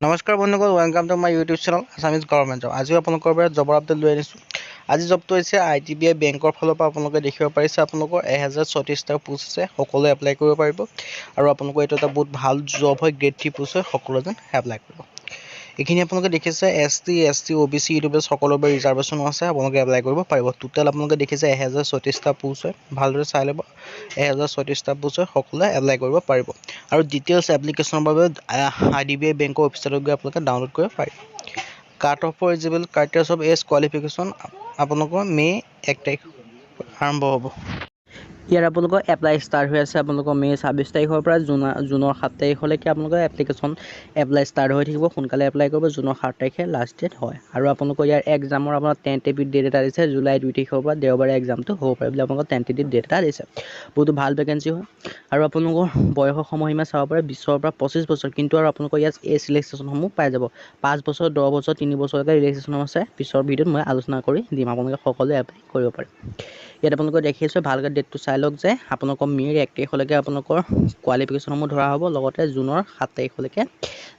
নমস্কাৰ বন্ধুসকল, welcome to my YouTube channel Assamese government job. আজি আপোনালোকৰ পৰা জবৰ আপডেট লৈ আনিছোঁ। আজি জবটো হৈছে IDBI বেংকৰ ফালৰ পৰা আপোনালোকে দেখিব পাৰিছে। আপোনালোকৰ 1034টা পোষ্ট আছে, সকলোৱে এপ্লাই কৰিব পাৰিব। আৰু আপোনালোকৰ এইটো এটা বহুত ভাল জব হয়, গ্ৰেড 3 পোষ্ট হয়, সকলোৱে যেন এপ্লাই কৰিব। এইখিনি আপোনালোকে দেখিছে ST, ST, OBC, EWS সকলোৰে ৰিজাৰ্ভেশ্যনো আছে, আপোনালোকে এপ্লাই কৰিব পাৰিব। টোটেল আপোনালোকে দেখিছে 1034টা পোষ্ট হয়, ভালদৰে চাই ল'ব। 1034টা পোষ্ট হয়, সকলোৱে এপ্লাই কৰিব পাৰিব। আৰু ডিটেইলছ এপ্লিকেশ্যনৰ বাবে IDBI বেংকৰ ৱেবছাইটত গৈ আপোনালোকে ডাউনলোড কৰিব পাৰিব। Cut off for eligible criteria of age qualification আপোনালোকৰ মে 1 তাৰিখ আৰম্ভ হ'ব। ইয়াৰ আপোনালোকৰ এপ্লাই ষ্টাৰ্ট হৈ আছে আপোনালোকৰ মে 26 তাৰিখৰ পৰা জুনৰ 7 তাৰিখলৈকে আপোনালোকৰ এপ্লিকেশ্যন এপ্লাই ষ্টাৰ্ট হৈ থাকিব। সোনকালে এপ্লাই কৰিব, জুনৰ 7 তাৰিখে লাষ্ট ডেট হয়। আৰু আপোনালোকৰ ইয়াৰ এক্সামৰ আপোনাৰ টেণ্টেটিভ ডেট এটা দিছে, জুলাই 2 তাৰিখৰ পৰা দেওবাৰে এক্সামটো হ'ব পাৰে বুলি আপোনালোকৰ টেণ্টেটিভ ডেট এটা দিছে। বহুতো ভাল ভেকেঞ্চি হয়। আৰু আপোনালোকৰ বয়সৰ সময়সীমা চাব পাৰে 20ৰ পৰা 25 বছৰ, কিন্তু আৰু আপোনালোকৰ ইয়াত এই ৰিলেক্সেশ্যনসমূহ পাই যাব। 5 বছৰ, 10 বছৰ, 3 বছৰলৈকে ৰিলেক্সেশ্যন আছে। পিছৰ ভিডিঅ'ত মই আলোচনা কৰি দিম, আপোনালোকে সকলোৱে এপ্লাই কৰিব পাৰে। ইয়াত আপোনালোকে দেখিছে ভালকৈ ডেটটো চাই লওক যে আপোনালোকৰ মে'ৰ 1 তাৰিখলৈকে আপোনালোকৰ কোৱালিফিকেশ্যনসমূহ ধৰা হ'ব। লগতে জুনৰ 7 তাৰিখলৈকে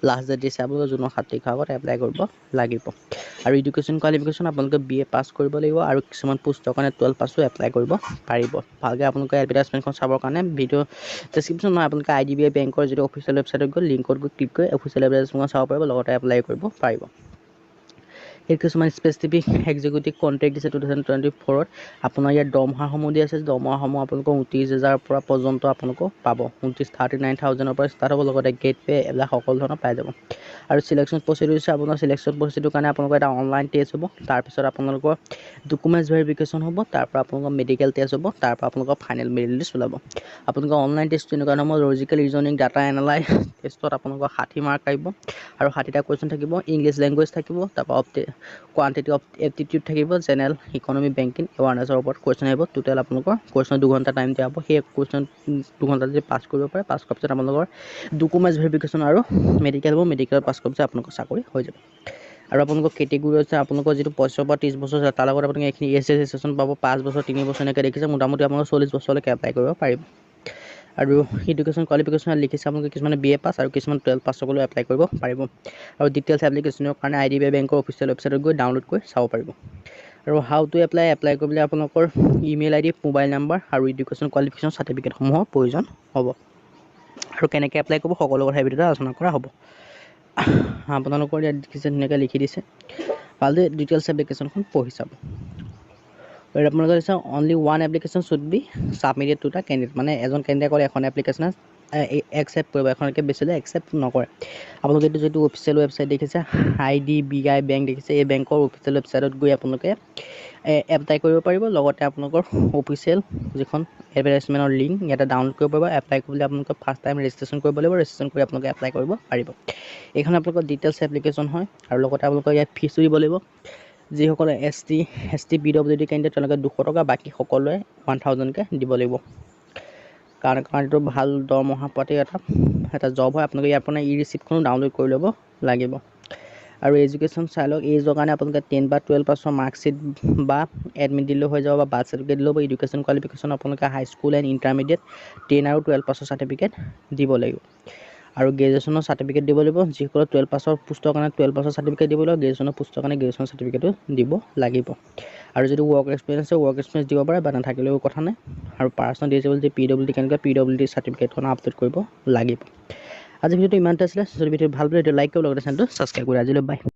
লাষ্ট ডেট দিছে, আপোনালোকে জুনৰ 7 তাৰিখৰ আগত এপ্লাই কৰিব লাগিব। আৰু এডুকেশ্যন কোৱালিফিকেশ্যন আপোনালোকে BA পাছ কৰিব লাগিব, আৰু কিছুমান পোষ্টৰ কাৰণে 12 পাছো এপ্লাই কৰিব পাৰিব। ভালকৈ আপোনালোকে এডভাৰটাইজমেণ্টখন চাবৰ কাৰণে ভিডিঅ' ডেছক্ৰিপশ্যন নহয়, আপোনালোকে IDBI বেংকৰ যিটো অফিচিয়েল ৱেবছাইটত গৈ লিংকত গৈ ক্লিক কৰি অফিচিয়েল এডভাৰটাইজমেণ্ট চাব পাৰিব, লগতে এপ্লাই কৰিব পাৰিব। এই কিছুমান স্পেচিফিক এক্সিকিউটিভ কণ্ট্ৰেক্ট দিছে 2024ত। আপোনাৰ ইয়াত দৰমহাসমূহ দি আছে, দৰমহাসমূহ আপোনালোকৰ 29,000 পৰা পৰ্যন্ত আপোনালোকক পাব। 39,000ৰ পৰা ষ্টাৰ্ট হ'ব, লগতে গেট পে' এইবিলাক সকলো ধৰণৰ পাই যাব। আৰু চিলেকশ্যন প্ৰচিডিউৰ হৈছে, আপোনাৰ চিলেকশ্যন প্ৰচিডিউৰ কাৰণে আপোনালোকৰ এটা অনলাইন টেষ্ট হ'ব। তাৰপিছত আপোনালোকৰ ডকুমেণ্টছ ভেৰিফিকেশ্যন হ'ব, তাৰপৰা আপোনালোকৰ মেডিকেল টেষ্ট হ'ব, তাৰপৰা আপোনালোকৰ ফাইনেল মেৰিট লিষ্ট ওলাব। আপোনালোকৰ অনলাইন টেষ্টটো এনেকুৱা ধৰণৰ লজিকেল ৰিজনিং, ডাটা এনালাইজ টেষ্টত আপোনালোকৰ 60 মাৰ্ক আহিব। আৰু 60টা কুৱেশ্যন থাকিব, ইংলিছ লেংগুৱেজ থাকিব, তাৰপৰা কোৱান্টিটি অফ এপ্টিটিউড থাকিব, জেনেৰেল ইকনমি বেংকিং এৱাৰনেছৰ ওপৰত কুৱেশ্যন আহিব। টোটেল আপোনালোকৰ কুৱেশ্যন 2 ঘণ্টা টাইম দিয়া হ'ব। সেই কুৱেশ্যন 2 ঘণ্টা যদি পাছ কৰিব পাৰে, পাছ কৰাৰ পিছত আপোনালোকৰ ডকুমেণ্টছ ভেৰিফিকেশ্যন আৰু মেডিকেল হ'ব। মেডিকেল পাছ কৰাৰ পিছত আপোনালোকৰ চাকৰি হৈ যাব। আৰু আপোনালোকৰ কেটেগৰী হৈছে আপোনালোকৰ যিটো 25 পৰা 30 বছৰ আছে, তাৰ লগত আপোনালোকে এইখিনি ESS ৰেজিষ্ট্ৰেশ্যন পাব। 5 বছৰ, 3 বছৰ এনেকৈ দেখিছে, মোটামুটি আপোনালোকৰ 40 বছৰলৈকে এপ্লাই কৰিব পাৰিব। আৰু এডুকেশ্যন কোৱালিফিকেশ্যন লিখিছে আপোনালোকে কিছুমানে BA পাছ আৰু কিছুমান 12 পাছ সকলো এপ্লাই কৰিব পাৰিব। আৰু ডিটেইলছ এপ্লিকেশ্যনৰ কাৰণে IDBI বেংকৰ অফিচিয়েল ৱেবছাইটত গৈ ডাউনলোড কৰি চাব পাৰিব। আৰু হাউ টু এপ্লাই কৰিবলৈ আপোনালোকৰ ইমেইল ID, মোবাইল নাম্বাৰ আৰু এডুকেশ্যন কোৱালিফিকেশ্যন চাৰ্টিফিকেটসমূহৰ প্ৰয়োজন হ'ব। আৰু কেনেকৈ এপ্লাই কৰিব সকলো কথা ভিডিঅ'তে আলোচনা কৰা হ'ব। আপোনালোকৰ ইয়াত দেখিছে ধুনীয়াকৈ লিখি দিছে, ভালদৰে ডিটেইলছ এপ্লিকেশ্যনখন পঢ়ি চাব। আৰু আপোনালোকে দিছে only one application should be submitted to the candidate, মানে এজন কেণ্ডিডেটে অকল এখন এপ্লিকেশ্যন একচেপ্ট কৰিব, এখনকৈ বেছিলে একচেপ্ট নকৰে। আপোনালোকে এইটো যিটো অফিচিয়েল ৱেবছাইট দেখিছে IDBI বেংক দেখিছে, এই বেংকৰ অফিচিয়েল ৱেবছাইটত গৈ আপোনালোকে এপ্লাই কৰিব পাৰিব। লগতে আপোনালোকৰ অফিচিয়েল যিখন এডভাৰটাইজমেণ্টৰ লিংক ইয়াতে ডাউনলোড কৰিব পাৰিব। এপ্লাই কৰিবলৈ আপোনালোকে ফাৰ্ষ্ট টাইম ৰেজিষ্ট্ৰেশ্যন কৰিব লাগিব, ৰেজিষ্ট্ৰেশ্যন কৰি আপোনালোকে এপ্লাই কৰিব পাৰিব। এইখন আপোনালোকৰ ডিটেইলছ এপ্লিকেশ্যন হয়। আৰু লগতে আপোনালোকৰ ইয়াত ফিজো দিব লাগিব। যিসকলে ST PWD কেণ্ডিডেট তেওঁলোকে 200 টকা, বাকী সকলোৱে 1000কৈ দিব লাগিব। কাৰণ এইটো ভাল দৰমহা পাতি এটা জব হয়। আপোনালোকে ইয়াৰ পৰা ৰিচিপ্টখনো ডাউনলোড কৰি ল'ব লাগিব। আৰু এডুকেশ্যন চাই লওক, এইজৰ কাৰণে আপোনালোকে 10 বা 12 পাছৰ মাৰ্কশ্বিট বা এডমিট দিলেও হৈ যাব, বা বাৰ্থ চাৰ্টিফিকেট দিলেও। এডুকেশ্যন কোৱালিফিকেশ্যন আপোনালোকে হাইস্কুল এণ্ড ইণ্টাৰমিডিয়েট 10 আৰু 12 পাছৰ চাৰ্টিফিকেট দিব লাগিব। আৰু গ্ৰেজুৱেশ্যনৰ চাৰ্টিফিকেট দিব লাগিব। যিসকলে 12 পাছৰ পোষ্টৰ কাৰণে 12 পাছৰ চাৰ্টিফিকেট দিব লাগিব, গ্ৰেজুৱেশ্যনৰ পোষ্টৰ কাৰণে গ্ৰেজুৱেশ্যনৰ চাৰ্টিফিকেটো দিব লাগিব। আৰু যদি ৱৰ্ক এক্সপিৰিয়েঞ্চ আছে, ৱৰ্ক এক্সপিৰিয়েঞ্চ দিব পাৰে বা নাথাকিলেও কথা নাই। আৰু পাৰ্চনেল ডিচেবিলিটি PWD কেনেকৈ PWD চাৰ্টিফিকেটখন আপলোড কৰিব লাগিব। আজি ভিডিঅ'টো ইমানতে আছিলে। যদি ভিডিঅ'টো ভাল পালে লাইক কৰিব, লগতে চেনেলটো ছাবস্ক্ৰাইব কৰি আজিলৈ বাই।